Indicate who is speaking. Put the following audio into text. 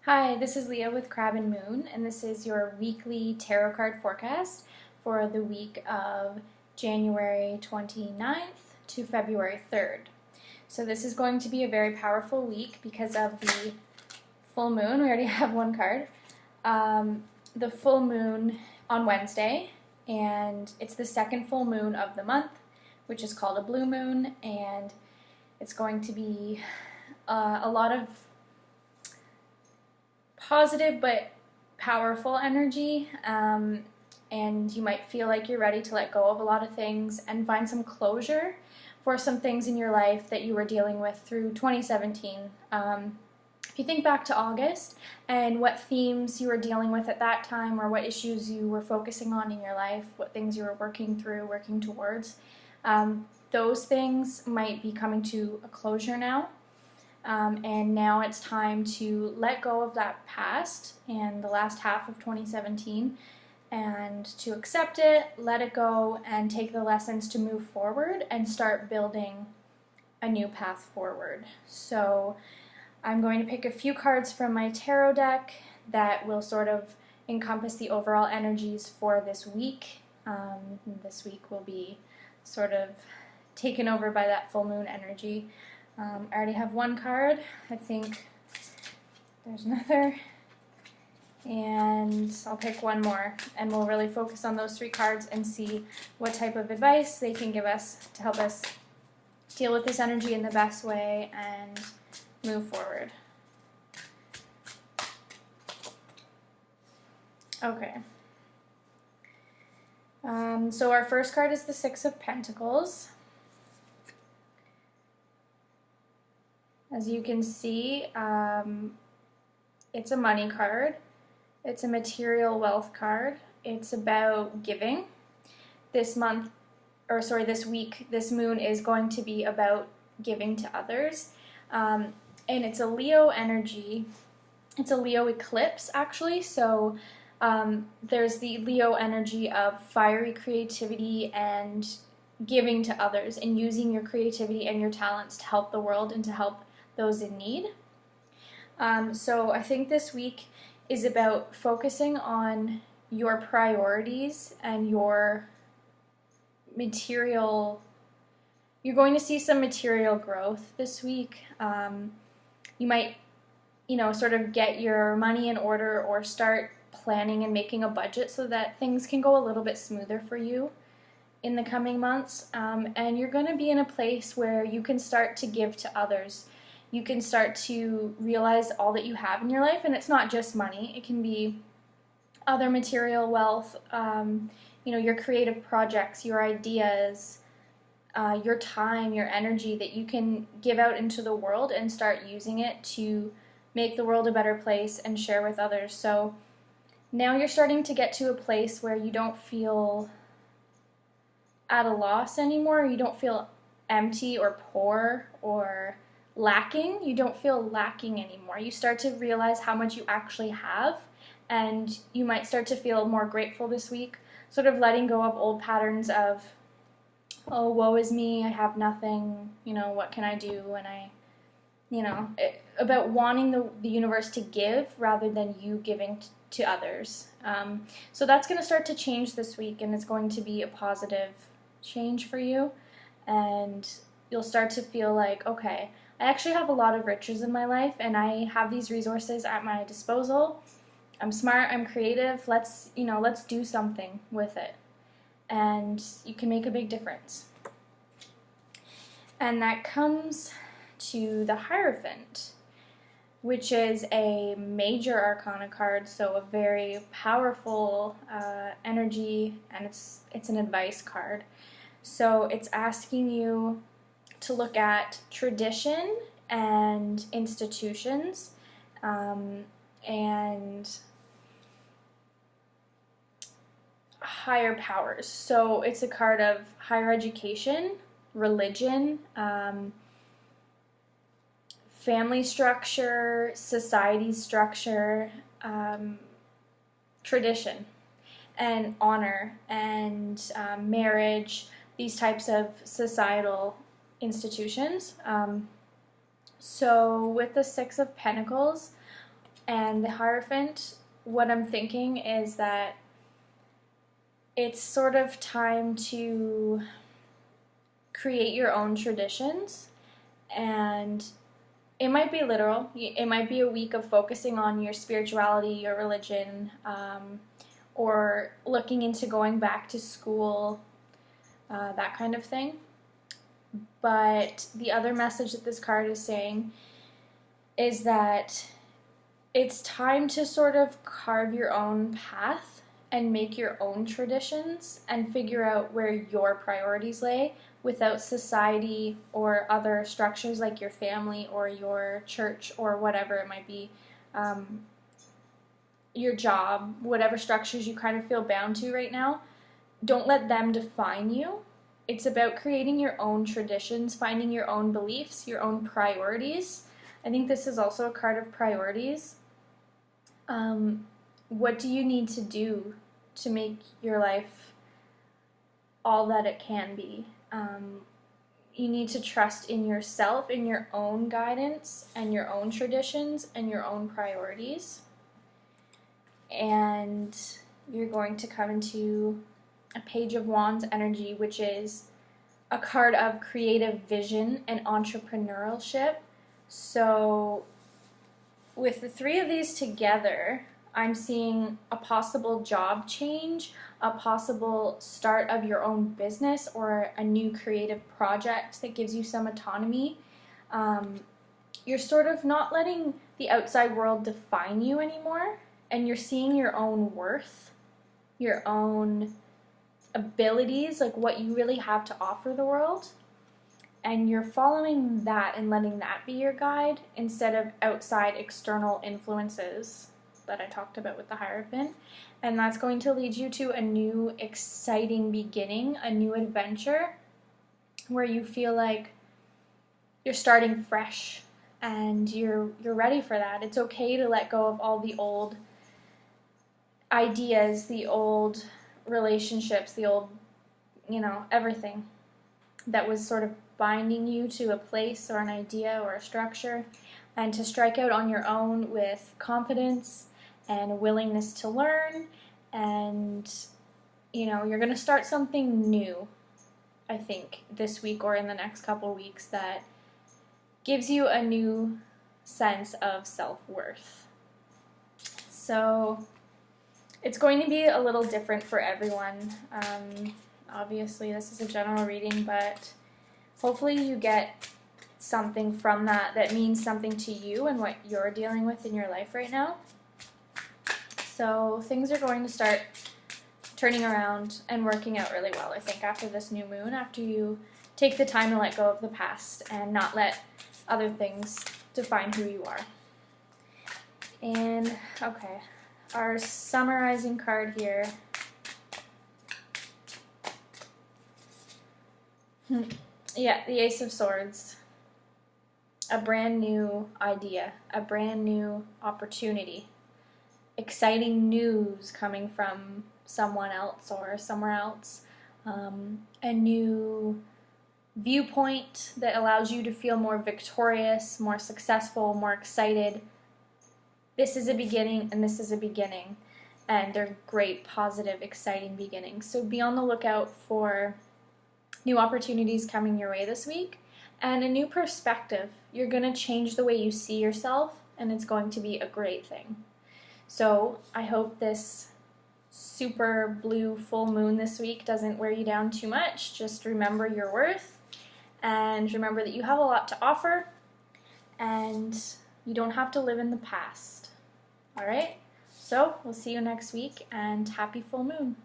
Speaker 1: Hi, this is Leah with Crab and Moon, and this is your weekly tarot card forecast for the week of January 29th to February 3rd. So this is going to be a very powerful week because of the full moon. We already have one card. The full moon on Wednesday, and it's the second full moon of the month, which is called a blue moon, and it's going to be a lot of positive but powerful energy, and you might feel like you're ready to let go of a lot of things and find some closure for some things in your life that you were dealing with through 2017. If you think back to August and what themes you were dealing with at that time, or what issues you were focusing on in your life, what things you were working through, working towards, those things might be coming to a closure now. And now it's time to let go of that past and the last half of 2017 and to accept it, let it go, and take the lessons to move forward and start building a new path forward. So I'm going to pick a few cards from my tarot deck that will sort of encompass the overall energies for this week. This week will be sort of taken over by that full moon energy. I already have one card. I think there's another. And I'll pick one more, and we'll really focus on those three cards and see what type of advice they can give us to help us deal with this energy in the best way and move forward. Okay. So our first card is the Six of Pentacles. As you can see, it's a money card. It's a material wealth card. It's about giving. This week, this moon is going to be about giving to others. And it's a Leo energy. It's a Leo eclipse, actually. So there's the Leo energy of fiery creativity and giving to others and using your creativity and your talents to help the world and to help those in need. So I think this week is about focusing on your priorities and your material. You're going to see some material growth this week. You might, sort of get your money in order or start planning and making a budget so that things can go a little bit smoother for you in the coming months. And you're going to be in a place where you can start to give to others. You can start to realize all that you have in your life, and it's not just money. It can be other material wealth, your creative projects, your ideas, your time, your energy that you can give out into the world and start using it to make the world a better place and share with others. So now you're starting to get to a place where you don't feel at a loss anymore. You don't feel empty or poor or lacking. You don't feel lacking anymore. You start to realize how much you actually have, and you might start to feel more grateful this week, sort of letting go of old patterns of, oh, woe is me, I have nothing, what can I do? And about wanting the universe to give rather than you giving to others. So that's going to start to change this week, and it's going to be a positive change for you, and you'll start to feel like, okay, I actually have a lot of riches in my life, and I have these resources at my disposal. I'm smart, I'm creative, let's do something with it. And you can make a big difference. And that comes to the Hierophant, which is a major arcana card, so a very powerful energy, and it's an advice card. So it's asking you to look at tradition and institutions, and higher powers. So it's a card of higher education, religion, family structure, society structure, tradition, and honor, and marriage, these types of societal institutions. So with the Six of Pentacles, And the Hierophant, what I'm thinking is that it's sort of time to create your own traditions, and it might be literal. It might be a week of focusing on your spirituality, your religion, or looking into going back to school, that kind of thing. But the other message that this card is saying is that it's time to sort of carve your own path and make your own traditions and figure out where your priorities lay without society or other structures like your family or your church or whatever it might be, your job, whatever structures you kind of feel bound to right now. Don't let them define you. It's about creating your own traditions, finding your own beliefs, your own priorities. I think this is also a card of priorities. What do you need to do to make your life all that it can be? You need to trust in yourself, in your own guidance, and your own traditions, and your own priorities. And you're going to come into a Page of Wands energy, which is a card of creative vision and entrepreneurship. So with the three of these together, I'm seeing a possible job change, a possible start of your own business, or a new creative project that gives you some autonomy. You're sort of not letting the outside world define you anymore, and you're seeing your own worth, your own abilities, like what you really have to offer the world. And you're following that and letting that be your guide instead of outside external influences that I talked about with the Hierophant. And that's going to lead you to a new exciting beginning, a new adventure where you feel like you're starting fresh and you're ready for that. It's okay to let go of all the old ideas, the old relationships, the old, everything that was sort of binding you to a place or an idea or a structure, and to strike out on your own with confidence and a willingness to learn. And you're going to start something new, I think, this week or in the next couple weeks that gives you a new sense of self-worth. So it's going to be a little different for everyone. Obviously, this is a general reading, but hopefully you get something from that means something to you and what you're dealing with in your life right now. So things are going to start turning around and working out really well, I think, after this new moon, after you take the time to let go of the past and not let other things define who you are. And, okay, our summarizing card here. Yeah, the Ace of Swords. A brand new idea, a brand new opportunity. Exciting news coming from someone else or somewhere else. A new viewpoint that allows you to feel more victorious, more successful, more excited. This is a beginning, and this is a beginning. And they're great, positive, exciting beginnings. So be on the lookout for new opportunities coming your way this week, and a new perspective. You're going to change the way you see yourself, and it's going to be a great thing. So I hope this super blue full moon this week doesn't wear you down too much. Just remember your worth, and remember that you have a lot to offer, and you don't have to live in the past. All right? So we'll see you next week, and happy full moon.